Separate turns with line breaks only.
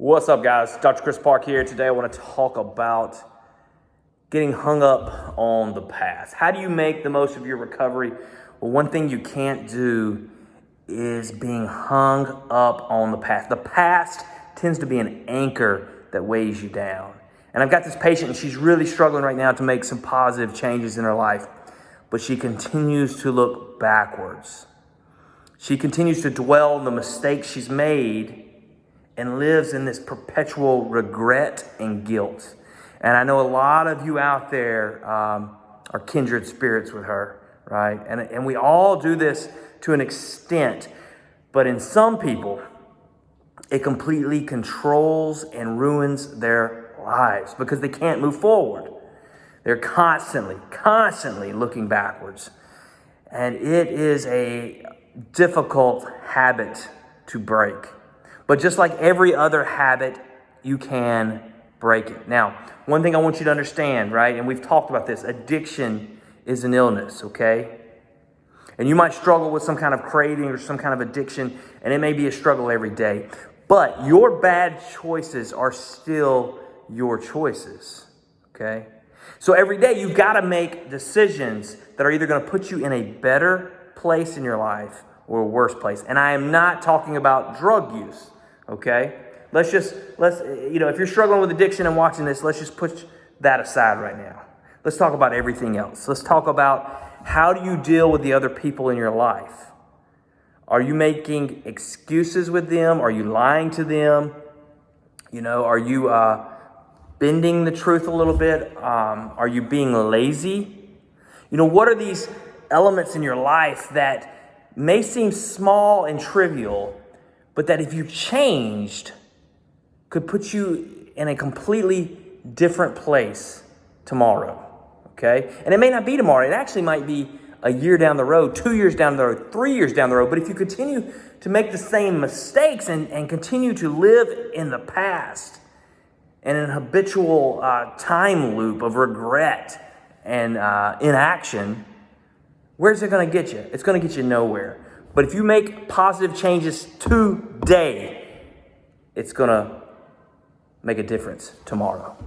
What's up, guys? Dr. Chris Park here. Today I want to talk about getting hung up on the past. How do you make the most of your recovery? Well, one thing you can't do is being hung up on the past. The past tends to be an anchor that weighs you down. And I've got this patient and she's really struggling right now to make some positive changes in her life, but she continues to look backwards. She continues to dwell on the mistakes she's made and lives in this perpetual regret and guilt. And I know a lot of you out there are kindred spirits with her, right? And we all do this to an extent, but in some people, it completely controls and ruins their lives because they can't move forward. They're constantly looking backwards. And it is a difficult habit to break. But just like every other habit, you can break it. Now, one thing I want you to understand, right? And we've talked about this. Addiction is an illness, okay? And you might struggle with some kind of craving or some kind of addiction, and it may be a struggle every day. But your bad choices are still your choices, okay? So every day you've got to make decisions that are either going to put you in a better place in your life or a worse place. And I am not talking about drug use, okay? Let's if you're struggling with addiction and watching this, let's just push that aside right now. Let's talk about everything else. Let's talk about how do you deal with the other people in your life? Are you making excuses with them? Are you lying to them? Are you bending the truth a little bit? Are you being lazy? What are these elements in your life that may seem small and trivial, but that if you changed, could put you in a completely different place tomorrow, okay? And it may not be tomorrow. It actually might be a year down the road, 2 years down the road, 3 years down the road. But if you continue to make the same mistakes and continue to live in the past in an habitual time loop of regret and inaction, where's it going to get you? It's going to get you nowhere. But if you make positive changes today, it's going to make a difference tomorrow.